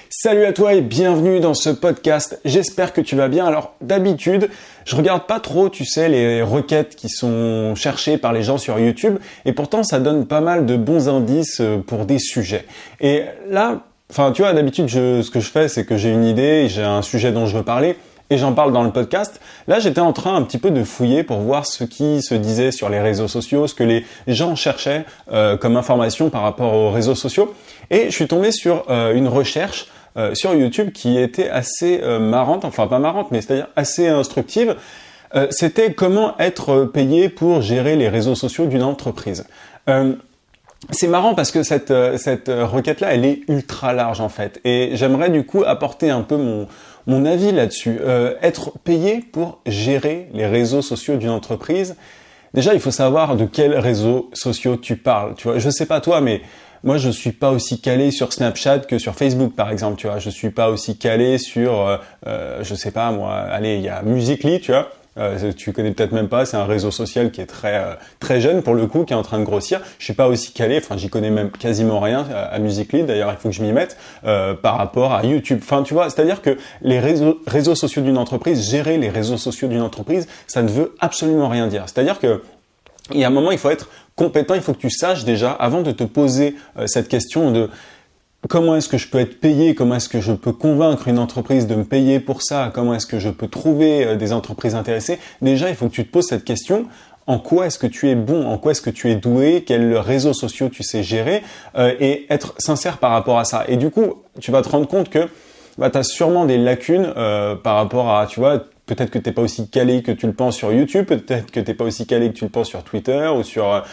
Salut à toi et bienvenue dans ce podcast. J'espère que tu vas bien. Alors d'habitude, je regarde pas trop, tu sais, les requêtes qui sont cherchées par les gens sur YouTube et pourtant ça donne pas mal de bons indices pour des sujets. Et là, tu vois, d'habitude, ce que je fais, c'est que j'ai une idée, j'ai un sujet dont je veux parler et j'en parle dans le podcast. Là, j'étais en train un petit peu de fouiller pour voir ce qui se disait sur les réseaux sociaux, ce que les gens cherchaient comme information par rapport aux réseaux sociaux. Et je suis tombé sur une recherche sur YouTube qui était assez marrante, enfin pas marrante, mais c'est-à-dire assez instructive. C'était comment être payé pour gérer les réseaux sociaux d'une entreprise. C'est marrant parce que cette requête-là, elle est ultra large en fait. Et j'aimerais du coup apporter un peu mon avis là-dessus. Être payé pour gérer les réseaux sociaux d'une entreprise. Déjà, il faut savoir de quels réseaux sociaux tu parles. Tu vois, je sais pas toi, mais moi, je suis pas aussi calé sur Snapchat que sur Facebook, par exemple. Tu vois, je suis pas aussi calé sur, je sais pas moi. Allez, il y a Musical.ly, tu vois. Tu connais peut-être même pas, c'est un réseau social qui est très jeune pour le coup, qui est en train de grossir. Je suis pas aussi calé, j'y connais même quasiment rien à Musical.ly. D'ailleurs, il faut que je m'y mette par rapport à YouTube. Tu vois, c'est-à-dire que les réseaux sociaux d'une entreprise, gérer les réseaux sociaux d'une entreprise, ça ne veut absolument rien dire. C'est-à-dire que il y a un moment, il faut être compétent, il faut que tu saches déjà, avant de te poser cette question de comment est-ce que je peux être payé, comment est-ce que je peux convaincre une entreprise de me payer pour ça, comment est-ce que je peux trouver des entreprises intéressées. Déjà, il faut que tu te poses cette question. En quoi est-ce que tu es bon? En quoi est-ce que tu es doué? Quels réseaux sociaux tu sais gérer? Et être sincère par rapport à ça. Et du coup, tu vas te rendre compte que tu as sûrement des lacunes par rapport à, tu vois, peut-être que t'es pas aussi calé que tu le penses sur YouTube, peut-être que t'es pas aussi calé que tu le penses sur Twitter ou sur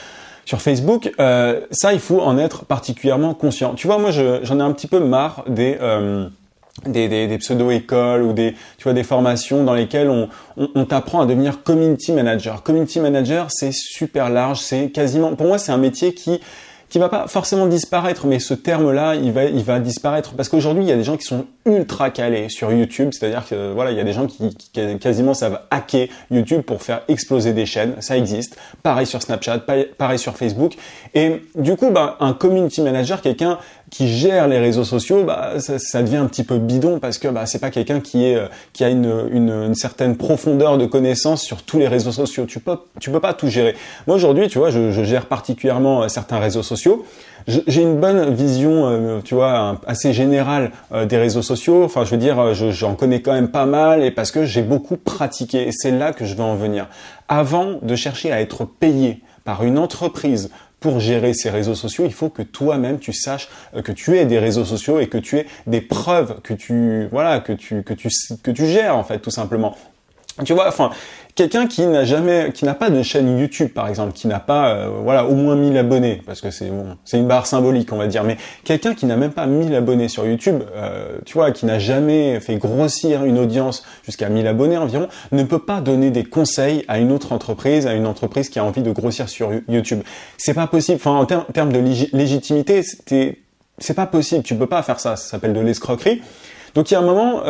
Facebook. Ça, il faut en être particulièrement conscient. Tu vois, moi, j'en ai un petit peu marre des pseudo-écoles ou des formations dans lesquelles on t'apprend à devenir community manager. Community manager, c'est super large, c'est quasiment, pour moi, c'est un métier qui va pas forcément disparaître, mais ce terme-là, il va disparaître parce qu'aujourd'hui, il y a des gens qui sont ultra calés sur YouTube, c'est-à-dire que voilà, il y a des gens qui quasiment savent hacker YouTube pour faire exploser des chaînes, ça existe. Pareil sur Snapchat, pareil sur Facebook. Et du coup, un community manager, quelqu'un qui gère les réseaux sociaux, ça devient un petit peu bidon parce que c'est pas quelqu'un qui a une certaine profondeur de connaissances sur tous les réseaux sociaux. Tu peux pas tout gérer. Moi aujourd'hui, tu vois, je gère particulièrement certains réseaux sociaux. J'ai une bonne vision, tu vois, assez générale des réseaux sociaux. Enfin, je veux dire, j'en connais quand même pas mal et parce que j'ai beaucoup pratiqué. Et c'est là que je vais en venir. Avant de chercher à être payé par une entreprise pour gérer ces réseaux sociaux, il faut que toi-même tu saches que tu aies des réseaux sociaux et que tu aies des preuves que tu gères en fait tout simplement. Tu vois, quelqu'un qui n'a pas de chaîne YouTube par exemple, qui n'a pas au moins 1000 abonnés, parce que c'est une barre symbolique on va dire, mais quelqu'un qui n'a même pas 1000 abonnés sur YouTube, tu vois, qui n'a jamais fait grossir une audience jusqu'à 1000 abonnés environ, ne peut pas donner des conseils à une autre entreprise, à une entreprise qui a envie de grossir sur YouTube. C'est pas possible. En termes de légitimité, c'est pas possible. Tu peux pas faire ça. Ça s'appelle de l'escroquerie. Donc il y a un moment,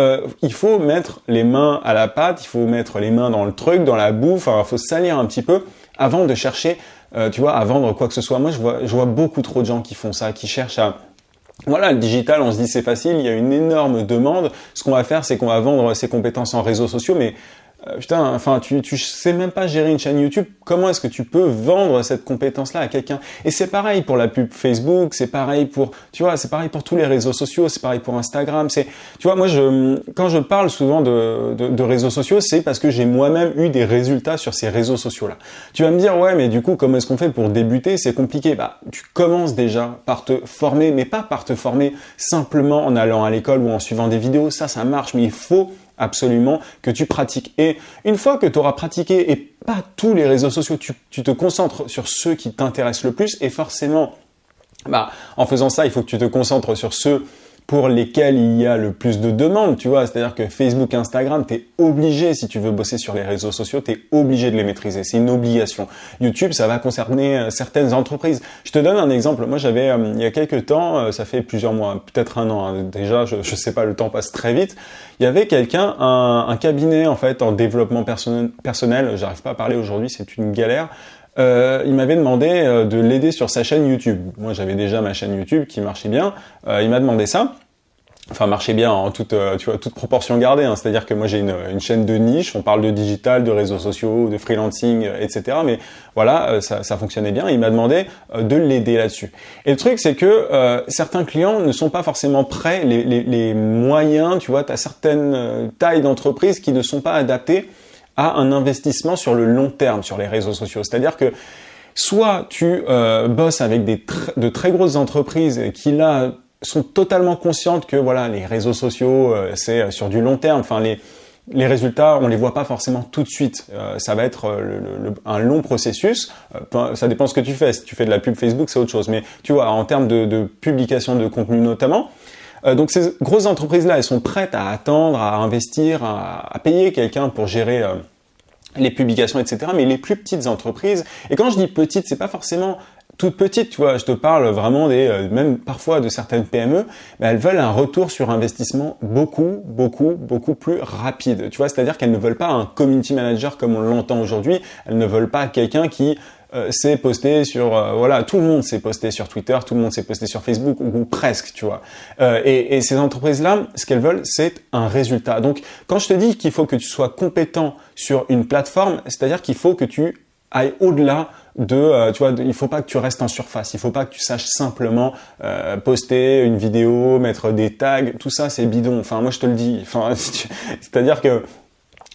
il faut mettre les mains à la pâte, il faut mettre les mains dans le truc, dans la bouffe, il faut salir un petit peu avant de chercher, tu vois, à vendre quoi que ce soit. Moi, je vois beaucoup trop de gens qui font ça, qui cherchent à... Voilà, le digital, on se dit c'est facile, il y a une énorme demande. Ce qu'on va faire, c'est qu'on va vendre ses compétences en réseaux sociaux, mais tu sais même pas gérer une chaîne YouTube. Comment est-ce que tu peux vendre cette compétence-là à quelqu'un? Et c'est pareil pour la pub Facebook, c'est pareil pour tous les réseaux sociaux, c'est pareil pour Instagram. Tu vois, moi, quand je parle souvent de réseaux sociaux, c'est parce que j'ai moi-même eu des résultats sur ces réseaux sociaux-là. Tu vas me dire, ouais, mais du coup, comment est-ce qu'on fait pour débuter? C'est compliqué. Tu commences déjà par te former, mais pas par te former simplement en allant à l'école ou en suivant des vidéos. Ça marche, mais il faut absolument que tu pratiques. Et une fois que tu auras pratiqué, et pas tous les réseaux sociaux, tu te concentres sur ceux qui t'intéressent le plus, et forcément, en faisant ça, il faut que tu te concentres sur ceux pour lesquels il y a le plus de demandes, tu vois. C'est-à-dire que Facebook, Instagram, t'es obligé, si tu veux bosser sur les réseaux sociaux, t'es obligé de les maîtriser. C'est une obligation. YouTube, ça va concerner certaines entreprises. Je te donne un exemple. Moi, j'avais, il y a quelques temps, ça fait plusieurs mois, peut-être un an, déjà, je sais pas, le temps passe très vite. Il y avait quelqu'un, un cabinet, en fait, en développement personnel. J'arrive pas à parler aujourd'hui, c'est une galère. Il m'avait demandé de l'aider sur sa chaîne YouTube. Moi, j'avais déjà ma chaîne YouTube qui marchait bien. Il m'a demandé ça. enfin marcher bien en toute tu vois, toute proportion gardée, hein. C'est-à-dire que moi j'ai une chaîne de niche, on parle de digital, de réseaux sociaux, de freelancing, etc. Mais voilà, ça fonctionnait bien. Il m'a demandé de l'aider là-dessus. Et le truc c'est que certains clients ne sont pas forcément prêts, les moyens, tu vois, tu as certaines tailles d'entreprises qui ne sont pas adaptées à un investissement sur le long terme sur les réseaux sociaux. C'est-à-dire que soit tu bosses avec de très grosses entreprises qui là sont totalement conscientes que voilà, les réseaux sociaux c'est sur du long terme. Enfin les résultats, on les voit pas forcément tout de suite. Ça va être un long processus. Ça dépend ce que tu fais. Si tu fais de la pub Facebook, c'est autre chose. Mais tu vois, en termes de publication de contenu notamment, donc ces grosses entreprises-là, elles sont prêtes à attendre, à investir, à payer quelqu'un pour gérer les publications, etc. Mais les plus petites entreprises, et quand je dis petites, c'est pas forcément toutes petites, tu vois, je te parle vraiment même parfois de certaines PME, mais elles veulent un retour sur investissement beaucoup plus rapide. Tu vois, c'est-à-dire qu'elles ne veulent pas un community manager comme on l'entend aujourd'hui. Elles ne veulent pas quelqu'un qui s'est posté sur voilà, tout le monde s'est posté sur Twitter, tout le monde s'est posté sur Facebook ou presque, tu vois. Et ces entreprises-là, ce qu'elles veulent, c'est un résultat. Donc, quand je te dis qu'il faut que tu sois compétent sur une plateforme, c'est-à-dire qu'il faut que tu ailles au-delà tu vois, il faut pas que tu restes en surface, il faut pas que tu saches simplement poster une vidéo, mettre des tags, tout ça c'est bidon. Enfin, moi je te le dis. Enfin, c'est-à-dire que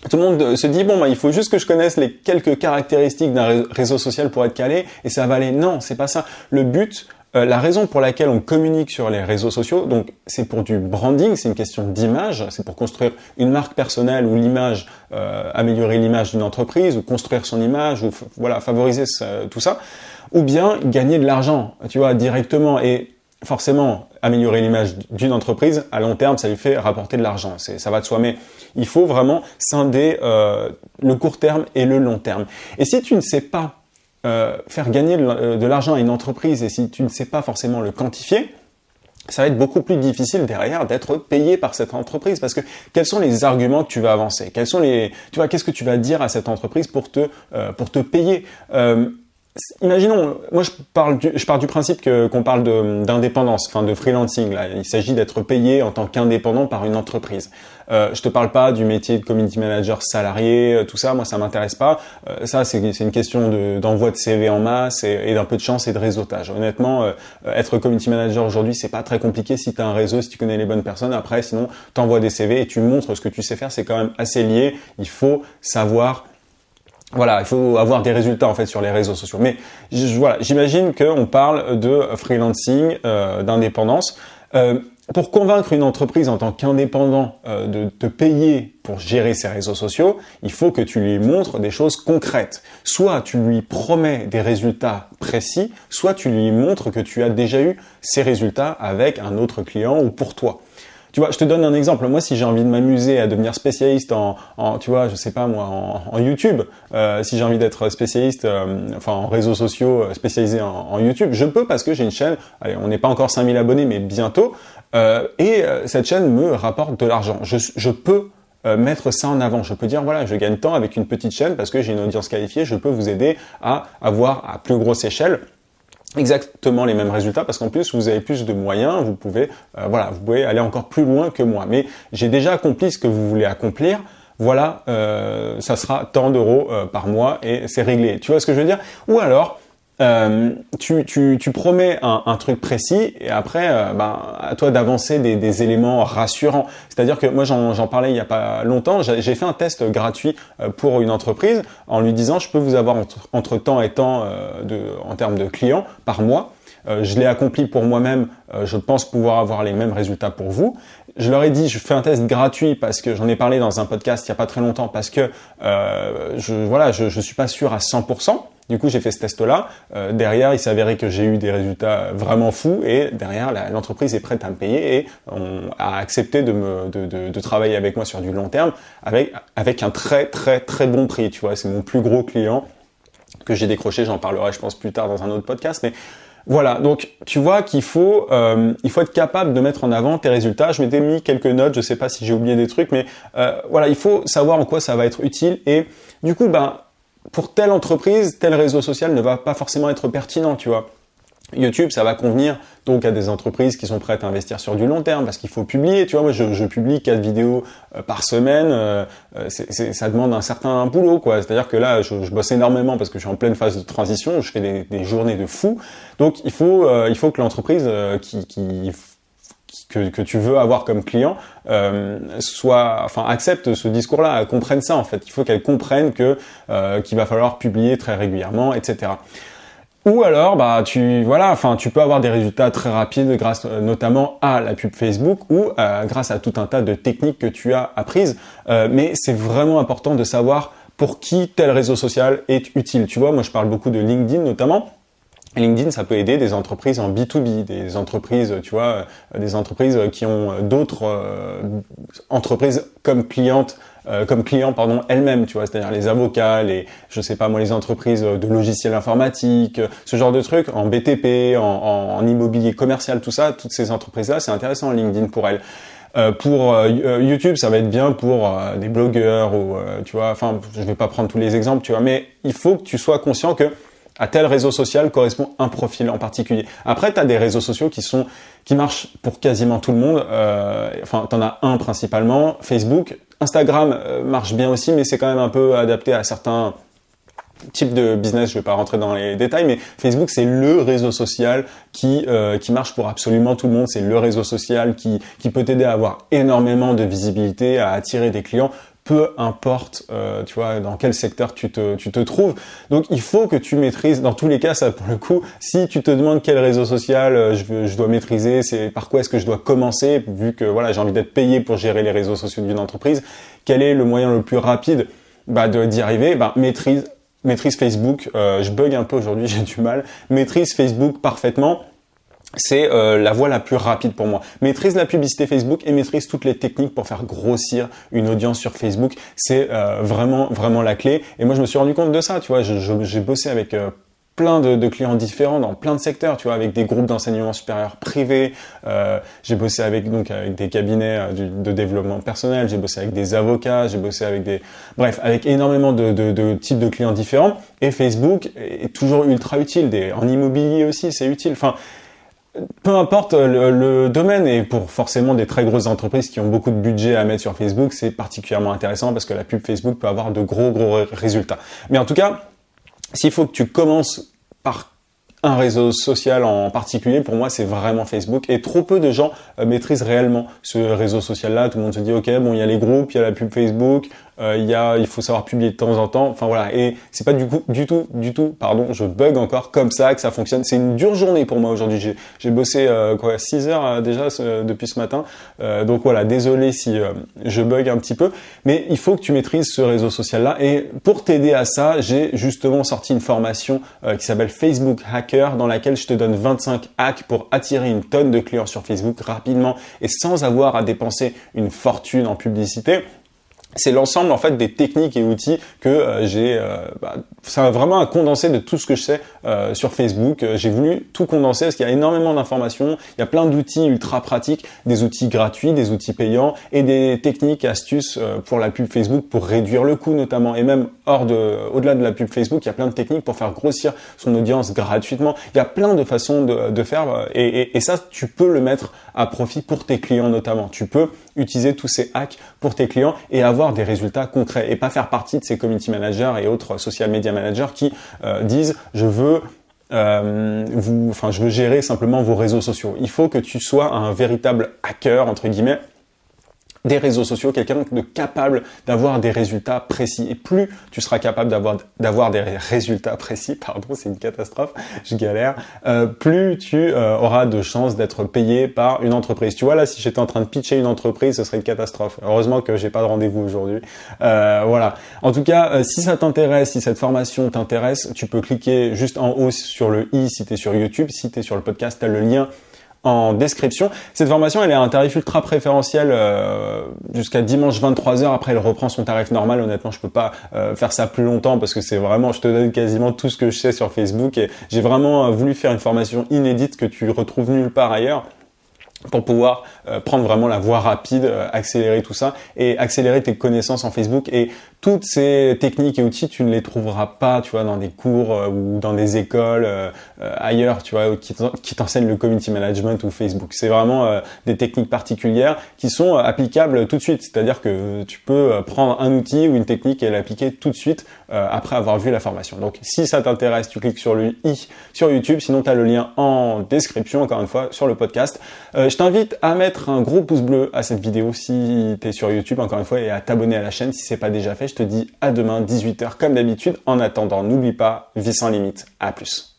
tout le monde se dit bon, il faut juste que je connaisse les quelques caractéristiques d'un réseau social pour être calé et ça va aller. Non, c'est pas ça. Le but, la raison pour laquelle on communique sur les réseaux sociaux, donc c'est pour du branding, c'est une question d'image, c'est pour construire une marque personnelle ou l'image, améliorer l'image d'une entreprise ou construire son image ou voilà, favoriser tout ça, ou bien gagner de l'argent, tu vois, directement. Et forcément, améliorer l'image d'une entreprise, à long terme, ça lui fait rapporter de l'argent. Ça va de soi, mais il faut vraiment scinder le court terme et le long terme. Et si tu ne sais pas faire gagner de l'argent à une entreprise et si tu ne sais pas forcément le quantifier, ça va être beaucoup plus difficile derrière d'être payé par cette entreprise parce que quels sont les arguments que tu vas avancer, tu vois, qu'est-ce que tu vas dire à cette entreprise pour te payer. Imaginons, moi je pars du principe qu'on parle d'indépendance, enfin de freelancing là. Il s'agit d'être payé en tant qu'indépendant par une entreprise. Je te parle pas du métier de community manager salarié, tout ça. Moi ça m'intéresse pas. Ça c'est une question d'envoi de CV en masse et d'un peu de chance et de réseautage. Honnêtement, être community manager aujourd'hui c'est pas très compliqué si tu as un réseau, si tu connais les bonnes personnes. Après sinon t'envoies des CV et tu montres ce que tu sais faire. C'est quand même assez lié. Il faut savoir. Voilà, il faut avoir des résultats en fait sur les réseaux sociaux. Mais voilà, j'imagine qu'on parle de freelancing, d'indépendance. Pour convaincre une entreprise en tant qu'indépendant de te payer pour gérer ses réseaux sociaux, il faut que tu lui montres des choses concrètes. Soit tu lui promets des résultats précis, soit tu lui montres que tu as déjà eu ces résultats avec un autre client ou pour toi. Tu vois, je te donne un exemple. Moi, si j'ai envie de m'amuser à devenir spécialiste tu vois, je sais pas moi, en YouTube, si j'ai envie d'être spécialiste, en réseaux sociaux spécialisés en YouTube, je peux parce que j'ai une chaîne. Allez, on n'est pas encore 5000 abonnés, mais bientôt. Et cette chaîne me rapporte de l'argent. Je peux mettre ça en avant. Je peux dire voilà, je gagne tant avec une petite chaîne parce que j'ai une audience qualifiée. Je peux vous aider à avoir à plus grosse échelle exactement les mêmes résultats parce qu'en plus vous avez plus de moyens, vous pouvez vous pouvez aller encore plus loin que moi. Mais j'ai déjà accompli ce que vous voulez accomplir. Voilà, ça sera tant d'euros par mois et c'est réglé. Tu vois ce que je veux dire? Ou alors tu promets un truc précis et après à toi d'avancer des éléments rassurants. C'est-à-dire que moi j'en parlais il y a pas longtemps, j'ai fait un test gratuit pour une entreprise en lui disant je peux vous avoir entre temps et temps en termes de clients par mois. Je l'ai accompli pour moi-même, je pense pouvoir avoir les mêmes résultats pour vous. Je leur ai dit, je fais un test gratuit parce que j'en ai parlé dans un podcast il y a pas très longtemps parce que je suis pas sûr à 100%. Du coup, j'ai fait ce test-là. Derrière, il s'avérait que j'ai eu des résultats vraiment fous et derrière, l'entreprise est prête à me payer et a accepté de travailler avec moi sur du long terme avec un très très très bon prix. Tu vois, c'est mon plus gros client que j'ai décroché. J'en parlerai, je pense, plus tard dans un autre podcast. Mais voilà, donc tu vois qu'il faut être capable de mettre en avant tes résultats. Je m'étais mis quelques notes, je sais pas si j'ai oublié des trucs, mais il faut savoir en quoi ça va être utile et du coup, pour telle entreprise, tel réseau social ne va pas forcément être pertinent, tu vois. YouTube, ça va convenir donc à des entreprises qui sont prêtes à investir sur du long terme parce qu'il faut publier. Tu vois, moi, je publie 4 vidéos par semaine. Ça demande un certain boulot, quoi. C'est-à-dire que là, je bosse énormément parce que je suis en pleine phase de transition. Je fais des journées de fou. Donc, il faut que l'entreprise que tu veux avoir comme client accepte ce discours-là, comprenne ça en fait. Il faut qu'elle comprenne qu'il va falloir publier très régulièrement, etc. Ou alors, tu peux avoir des résultats très rapides grâce notamment à la pub Facebook ou grâce à tout un tas de techniques que tu as apprises. Mais c'est vraiment important de savoir pour qui tel réseau social est utile. Tu vois, moi je parle beaucoup de LinkedIn notamment. LinkedIn, ça peut aider des entreprises en B2B, des entreprises, tu vois, des entreprises qui ont d'autres entreprises comme clients, elles-mêmes, tu vois, c'est-à-dire les avocats, les entreprises de logiciels informatiques, ce genre de trucs, en BTP, en immobilier commercial, tout ça, toutes ces entreprises-là, c'est intéressant LinkedIn pour elles. Pour YouTube, ça va être bien pour des blogueurs ou tu vois, je vais pas prendre tous les exemples, tu vois, mais il faut que tu sois conscient que à tel réseau social correspond un profil en particulier. Après, tu as des réseaux sociaux qui marchent pour quasiment tout le monde. T'en as un principalement, Facebook. Instagram marche bien aussi, mais c'est quand même un peu adapté à certains types de business. Je vais pas rentrer dans les détails, mais Facebook, c'est le réseau social qui marche pour absolument tout le monde. C'est le réseau social qui peut t'aider à avoir énormément de visibilité, à attirer des clients. Peu importe, tu vois, dans quel secteur tu te trouves. Donc, il faut que tu maîtrises. Dans tous les cas, ça, pour le coup, si tu te demandes quel réseau social je dois maîtriser, c'est par quoi est-ce que je dois commencer, vu que voilà, j'ai envie d'être payé pour gérer les réseaux sociaux d'une entreprise. Quel est le moyen le plus rapide d'y arriver? Maîtrise Facebook. Je bug un peu aujourd'hui, j'ai du mal. Maîtrise Facebook parfaitement. C'est la voie la plus rapide pour moi. Maîtrise la publicité Facebook et maîtrise toutes les techniques pour faire grossir une audience sur Facebook. C'est vraiment la clé. Et moi, je me suis rendu compte de ça. Tu vois, j'ai bossé avec plein de clients différents dans plein de secteurs. Tu vois, avec des groupes d'enseignement supérieur privés. J'ai bossé avec des cabinets de développement personnel. J'ai bossé avec des avocats. J'ai bossé avec avec énormément de types de clients différents. Et Facebook est toujours ultra utile. En immobilier aussi, c'est utile. Peu importe le domaine, et pour forcément des très grosses entreprises qui ont beaucoup de budget à mettre sur Facebook, c'est particulièrement intéressant parce que la pub Facebook peut avoir de gros résultats. Mais en tout cas, s'il faut que tu commences par un réseau social en particulier, pour moi, c'est vraiment Facebook. Et trop peu de gens maîtrisent réellement ce réseau social-là. Tout le monde se dit, ok, bon, il y a les groupes, il y a la pub Facebook, il faut savoir publier de temps en temps. Enfin voilà, et c'est pas du tout, je bug encore comme ça que ça fonctionne. C'est une dure journée pour moi aujourd'hui. J'ai bossé 6 heures déjà depuis ce matin. Donc voilà, désolé si je bug un petit peu, mais il faut que tu maîtrises ce réseau social-là. Et pour t'aider à ça, j'ai justement sorti une formation qui s'appelle Facebook Hacker, dans laquelle je te donne 25 hacks pour attirer une tonne de clients sur Facebook rapidement et sans avoir à dépenser une fortune en publicité. C'est l'ensemble en fait des techniques et outils que c'est vraiment un condensé de tout ce que je sais sur Facebook. J'ai voulu tout condenser parce qu'il y a énormément d'informations, il y a plein d'outils ultra pratiques, des outils gratuits, des outils payants et des techniques, astuces pour la pub Facebook pour réduire le coût notamment, et même au-delà de la pub Facebook, il y a plein de techniques pour faire grossir son audience gratuitement. Il y a plein de façons de faire et ça tu peux le mettre à profit pour tes clients notamment. Tu peux utiliser tous ces hacks pour tes clients et avoir des résultats concrets et pas faire partie de ces community managers et autres social media managers qui disent je veux gérer simplement vos réseaux sociaux. Il faut que tu sois un véritable hacker entre guillemets des réseaux sociaux, quelqu'un de capable d'avoir des résultats précis. Et plus tu seras capable d'avoir des résultats précis, c'est une catastrophe, je galère, plus tu auras de chances d'être payé par une entreprise. Tu vois, là, si j'étais en train de pitcher une entreprise, ce serait une catastrophe. Heureusement que j'ai pas de rendez-vous aujourd'hui. Voilà. En tout cas, si ça t'intéresse, si cette formation t'intéresse, tu peux cliquer juste en haut sur le i si tu es sur YouTube. Si tu es sur le podcast, tu as le lien en description. Cette formation, elle est à un tarif ultra préférentiel jusqu'à dimanche 23h. Après, elle reprend son tarif normal. Honnêtement, je peux pas faire ça plus longtemps parce que c'est vraiment, je te donne quasiment tout ce que je sais sur Facebook et j'ai vraiment voulu faire une formation inédite que tu retrouves nulle part ailleurs. pour pouvoir prendre vraiment la voie rapide, accélérer tout ça et accélérer tes connaissances en Facebook. Et toutes ces techniques et outils, tu ne les trouveras pas, tu vois, dans des cours ou dans des écoles ailleurs, tu vois, qui t'enseignent le community management ou Facebook. C'est vraiment des techniques particulières qui sont applicables tout de suite. C'est-à-dire que tu peux prendre un outil ou une technique et l'appliquer tout de suite après avoir vu la formation. Donc, si ça t'intéresse, tu cliques sur le i sur YouTube. Sinon, tu as le lien en description, encore une fois, sur le podcast. Je t'invite à mettre un gros pouce bleu à cette vidéo si tu es sur YouTube, encore une fois, et à t'abonner à la chaîne si c'est pas déjà fait. Je te dis à demain, 18h comme d'habitude. En attendant, n'oublie pas, vie sans limite. À plus.